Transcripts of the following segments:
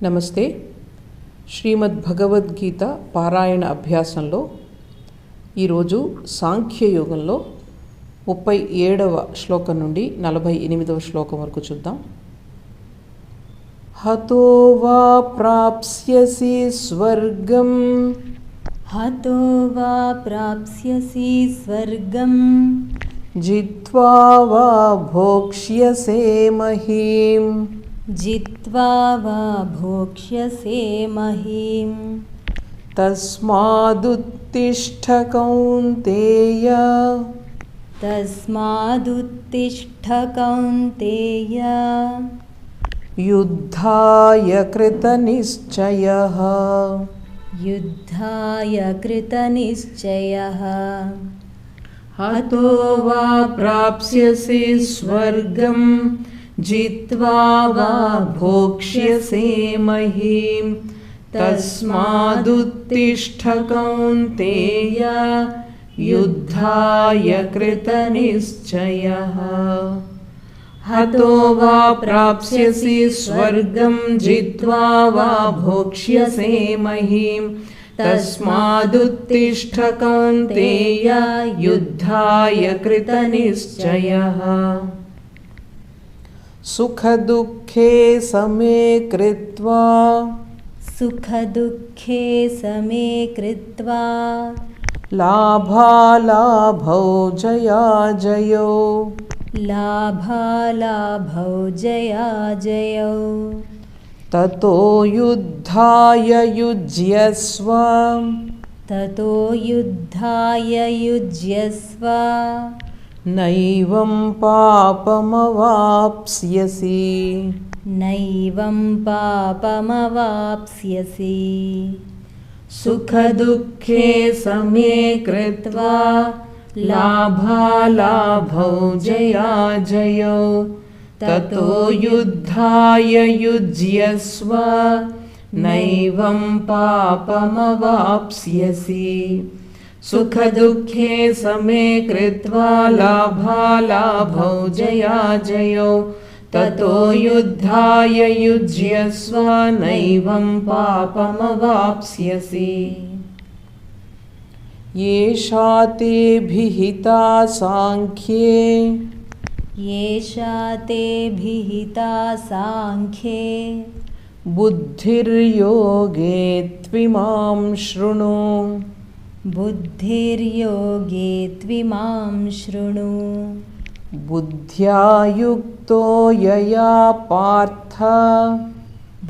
నమస్తే. శ్రీమద్ భగవద్గీత పారాయణ అభ్యాసంలో ఈరోజు సాంఖ్యయోగంలో 37వ శ్లోకం నుండి 48వ శ్లోకం వరకు చూద్దాం. హతో వా ప్రాప్స్యసి స్వర్గం హతో వా ప్రాప్స్యసి స్వర్గం జిత్వా వా భోక్ష్యసే మహీం జిత్వా వా భోక్ష్యసే మహీం తస్మాదుత్తిష్ఠ కౌంతేయ తస్మాదుత్తిష్ఠ కౌంతేయ యుద్ధాయ కృతనిశ్చయః యుద్ధాయ కృతనిశ్చయః హతో వా ప్రాప్స్యసి స్వర్గం జిత్వా వా భోక్ష్యసే మహీం తస్మాదుత్తిష్ఠ కౌంతేయ యుద్ధాయ కృతనిశ్చయః. హతో వా ప్రాప్స్యసి స్వర్గం జిత్వా వా భోక్ష్యసే మహీం తస్మాదుత్తిష్ఠ కౌంతేయ యుద్ధాయ కృతనిశ్చయః. సుఖదుఃఖే సమే కృత్వా సుఖదుఃఖే సమే కృత్వా లాభాలాభౌ జయాజయౌ లాభాలాభౌ జయాజయౌ తతో యుద్ధాయ యుజ్యస్వ తతో యుద్ధాయ యుజ్యస్వ నైవం పాపమవాప్స్యసి నైవం పాపమవాప్స్యసి. సుఖదుఃఖే సమే కృత్వా లాభాలాభౌ జయాజయౌ తతో యుద్ధాయ యుజ్యస్వ నైవం పాపమవాప్స్యసి. సుఖదుఃఖే సమే కృత్వా లాభాలాభౌ జయాజయౌ తతో యుద్ధాయ యుజ్యస్వ నైవం పాపమవాప్స్యసి. ఏషా తే భిహితా సాంఖ్యే ఏషా తే భిహితా సాంఖ్యే బుద్ధిర్యోగే త్విమాం శృణు బుద్ధిర్యోగే త్విమాం శృణు. బుద్ధ్యా యుక్తో యయా పార్థ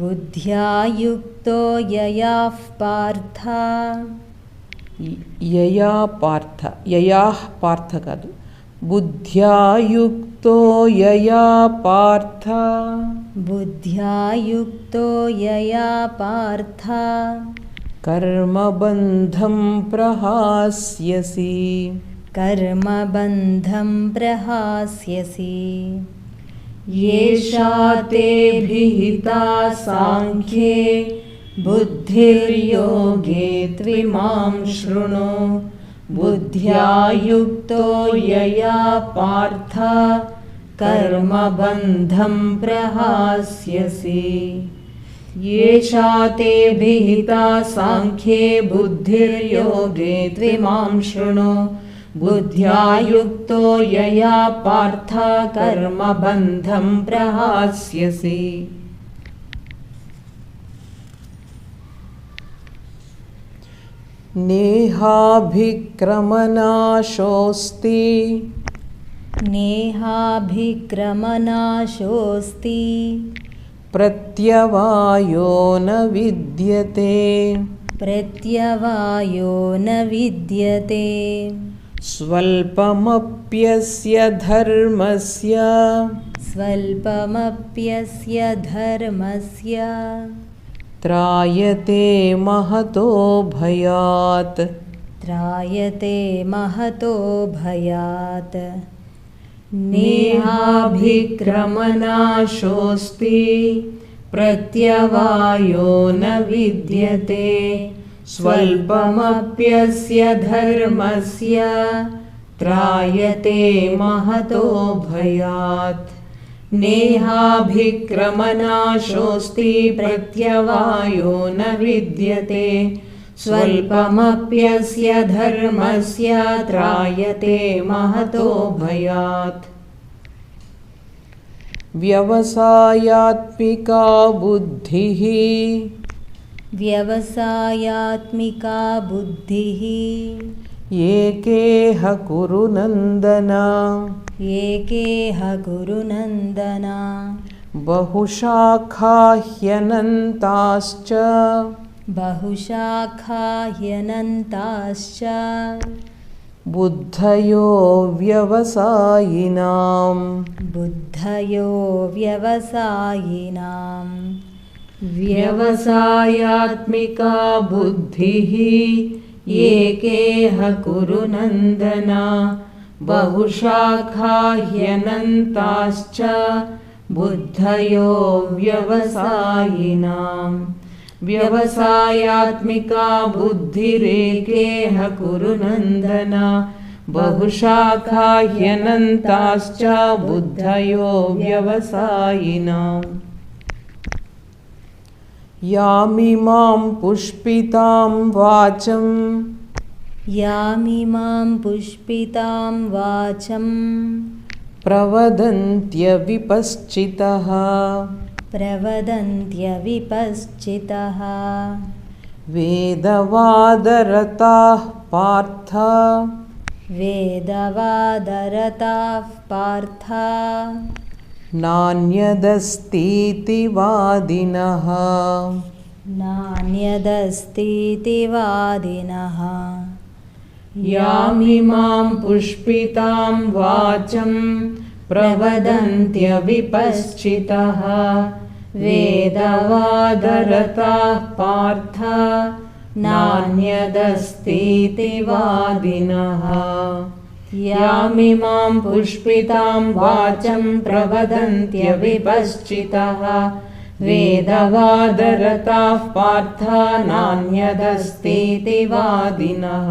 బుద్ధ్యా యుక్తో యయా పార్థ యయా పార్థ యయాః పార్థ కాదు, బుద్ధ్యా యుక్తో యయా పార్థ బుద్ధ్యా యుక్తో యయా పార్థ కర్మబంధం ప్రహాస్యసి కర్మబంధం ప్రహాస్యసి. ఏషా తే భిహితా సాంఖ్యే బుద్ధిర్యోగే త్విమాం శృణు బుద్ధ్యా యుక్తో యయా పార్థ కర్మబంధం ప్రహాస్యసి. ఏషా తే భిహితా సాంఖ్యే బుద్ధిర్యోగే త్విమాం శృణు బుద్ధ్యా యుక్తో యయా పార్థ కర్మబంధం ప్రహాస్యసి. నేహాభిక్రమనాశోస్తి నేహాభిక్రమనాశోస్తి ప్రత్యవాయో న విద్యతే ప్రత్యవాయో న విద్యతే. స్వల్పమప్యస్య ధర్మస్య స్వల్పమప్యస్య ధర్మస్య త్రాయతే మహతో భయాత్ త్రాయతే మహతో భయాత్. నేహాభిక్రమనాశోస్తి ప్రత్యవాయో న విద్యతే స్వల్పమప్యస్య ధర్మస్య త్రాయతే మహతో భయాత్. नेहाभिक्रमनाशोऽस्ति प्रत्यवायो न विद्यते स्वल्पमप्यस्य धर्मस्य त्रायते महतो भयात् व्यवसायात्मिका बुद्धिः व्यवसायात्मिका बुद्धिः एकेह कुरु नन्दन एकेह कुरु नन्दन बहुशाखा ह्यनन्ताश्च बहुशाखा ह्यनन्ताश्च बुद्धयो व्यवसायिनां बुद्धयो व्यवसायिनां व्यवसायात्मिका बुद्धिः एकेह कुरु नन्दन बहुशाखा ह्यनन्ताश्च बुद्धयो व्यवसायिनां व्यवसायात्मिका बुद्धिरेकेह कुरु नन्दन बहुशाखा ह्यनन्ताश्च बुद्धयो व्यवसायिनाम् यामिमां पुष्पितां वाचं यामिमां पुष्पितां वाचं प्रवदन्त्यविपश्चितः प्रवदन्त्यविपश्चितः वेदवादरताः पार्थ वेदवादरताः पार्थ नान्यदस्तीति वादिनः नान्यदस्तीति वादिनः यामिमां पुष्पितां वाचं प्रवदन्त्यविपश्चितः वेदवादरताः पार्थ नान्यदस्तीति वादिनः यामिमां पुष्पितां वाचं प्रवदन्त्यविपश्चितः वेदवादरताः पार्थ नान्यदस्तीति वादिनः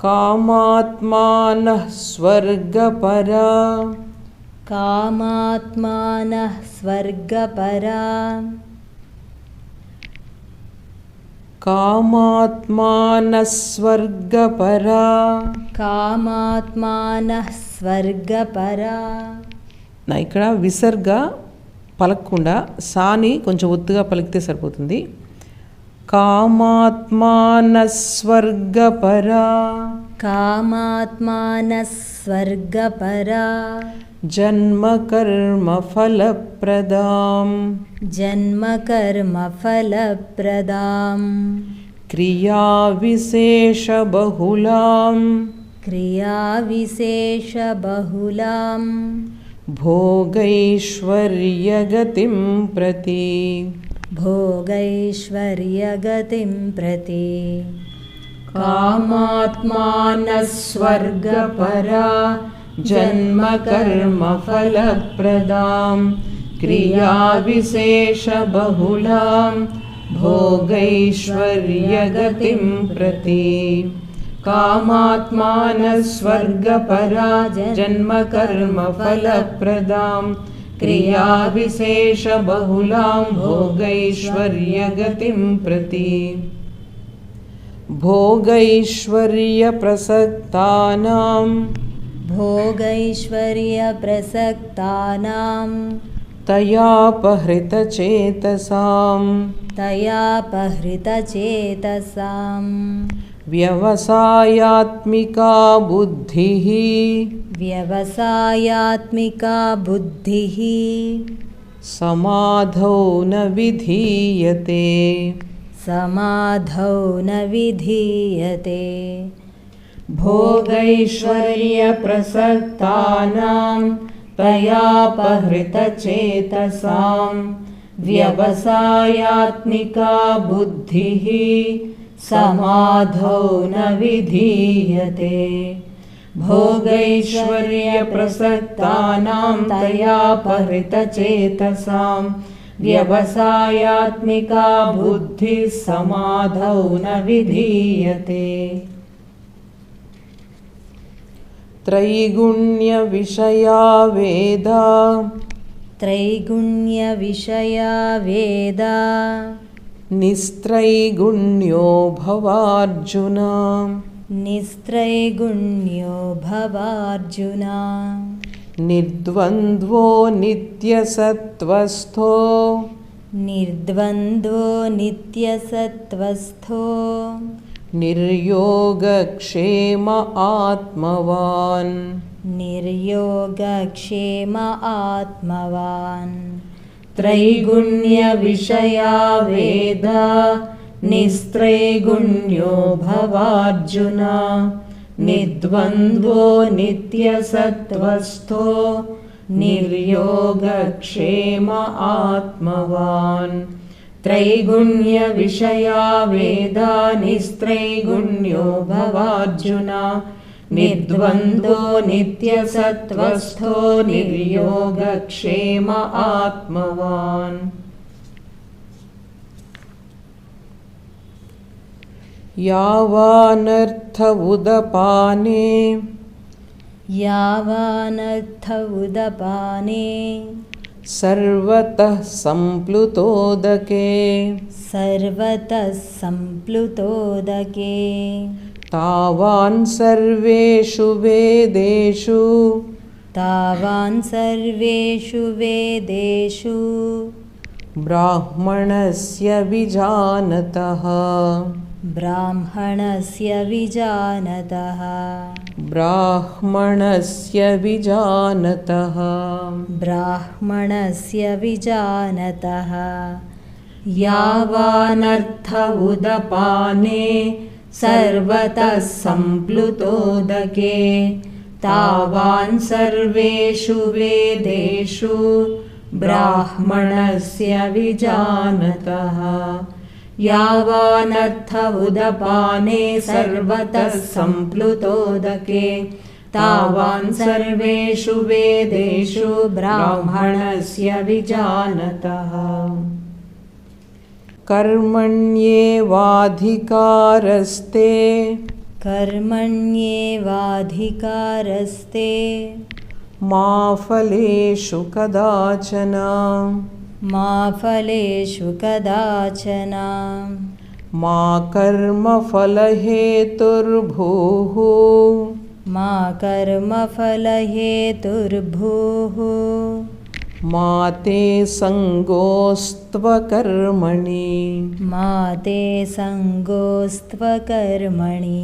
कामात्मानः स्वर्गपरा कामात्मानः स्वर्गपरा कामात्मानः स्वर्गपरा कामात्मानः स्वर्गपरा నా ఇక్కడ విసర్గ పలకకుండా సాని కొంచెం ఒత్తుగా పలికితే సరిపోతుంది కామాత్మానः స్వర్గపరా कामात्मानः स्वर्गपरा जन्मकर्मफलप्रदां जन्मकर्मफलप्रदां क्रियाविशेषबहुलां क्रियाविशेषबहुलां भोगैश्वर्यगतिं प्रति भोगैश्वर्यगतिं प्रति कामात्मानः स्वर्गपरा जन्मकर्मफलप्रदां क्रियाविशेषबहुलां भोगैश्वर्यगतिं प्रति कामात्मानः स्वर्गपरा जन्मकर्मफलप्रदां क्रियाविशेषबहुलां भोगैश्वर्यगतिं प्रति भोगैश्वर्यप्रसक्तानां भोगैश्वर्यप्रसक्तानां तयापहृतचेतसां तयापहृतचेतसां व्यवसायात्मिका बुद्धिः व्यवसायात्मिका बुद्धिः समाधौ न विधीयते समाधौ न विधीयते भोगैश्वर्यप्रसक्तानां तयापहृतचेतसां व्यवसायात्मिका बुद्धिः समाधौ न विधीयते भोगैश्वर्यप्रसक्तानां तयापहृतचेतसां व्यवसायात्मिका बुद्धिः समाधौ न विधीयते त्रैगुण्यविषया वेदा त्रैगुण्यविषया वेदा निस्त्रैगुण्यो भवार्जुन निस्त्रैगुण्यो भवार्जुन निर्द्वन्द्वो नित्यसत्त्वस्थो निर्द्वन्द्वो नित्यसत्त्वस्थो निर्योगक्षेम आत्मवान् निर्योगक्षेम आत्मवान् त्रैगुण्यविषया वेदा निस्त्रैगुण्यो भवार्जुन निर्द्वन्द्वो नित्यसत्त्वस्थो निर्योगक्षेम आत्मवान् त्रैगुण्यविषया वेदा निस्त्रैगुण्यो भवार्जुन निर्द्वन्द्वो नित्यसत्त्वस्थो निर्योगक्षेम आत्मवान् यावानर्थ उदपाने यावानर्थ उदपाने सर्वतः सम्प्लुतोदके सर्वतः सम्प्लुतोदके तावान् सर्वेषु वेदेषु तावान् सर्वेषु वेदेषु ब्राह्मणस्य विजानतः ब्राह्मणस्य विजानतः ब्राह्मणस्य विजानतः ब्राह्मणस्य विजानतः यावानर्थ उदपाने सर्वतः सम्प्लुतोदके तावान् सर्वेषु वेदेषु ब्राह्मणस्य विजानतः यावानर्थ उदपाने सर्वतः सम्प्लुतोदके तावान् सर्वेषु वेदेषु ब्राह्मणस्य विजानतः कर्मण्येवाधिकारस्ते कर्मण्येवाधिकारस्ते मा फलेषु कदाचन मा फलेषु कदाचन मा कर्मफलहेतुर्भूः मा कर्मफलहेतुर्भूः मा ते सङ्गोऽस्त्वकर्मणि मा ते सङ्गोऽस्त्वकर्मणि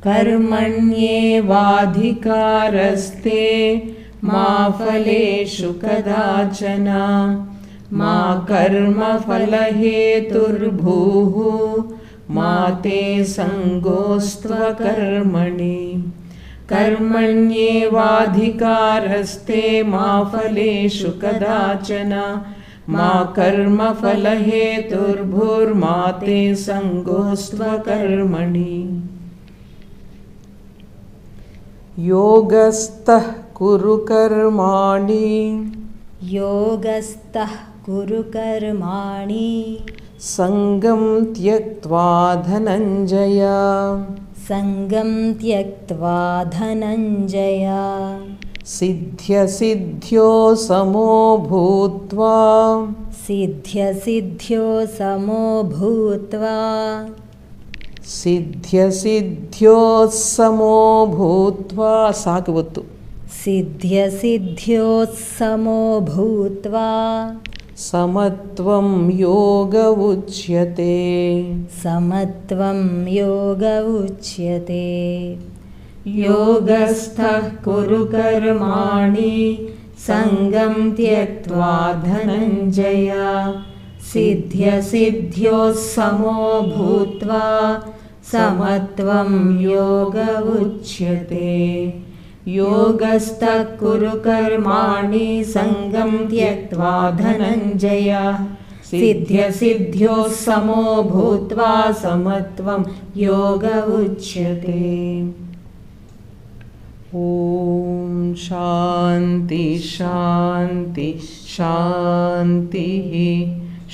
कर्मण्येवाधिकारस्ते मा फलेषु कदाचन मा कर्मफलहेतुर्भूः मा ते सङ्गोऽस्त्वकर्मणि कर्मण्येवाधिकारस्ते मा फलेषु कदाचन मा कर्मफलहेतुर्भूर्मा ते सङ्गोऽस्त्वकर्मणि योगस्थः कुरु कर्माणि योगस्थः कुरु कर्माणि सङ्गं त्यक्त्वा धनञ्जय सङ्गं त्यक्त्वा धनञ्जय सिद्ध्यसिद्ध्यो समो भूत्वा सिद्ध्यसिद्ध्यो समो भूत्वा सिद्ध्यसिद्ध्योस्समो भूत्वा साकवत्तु सिद्ध्यसिद्ध्योस्समो भूत्वा समत्वं योग उच्यते समत्वं योग उच्यते योगस्थः कुरु कर्माणि सङ्गं त्यक्त्वा धनञ्जय सिद्ध्यसिद्ध्योस्समो भूत्वा समत्वं योग उच्यते योगस्थः कुरु कर्माणि सङ्गं त्यक्त्वा धनञ्जय सिद्ध्यसिद्ध्योस्समो भूत्वा समत्वं योग उच्यते। ॐ शान्ति शान्ति शान्तिः।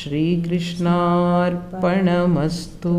श्रीकृष्णार्पणमस्तु।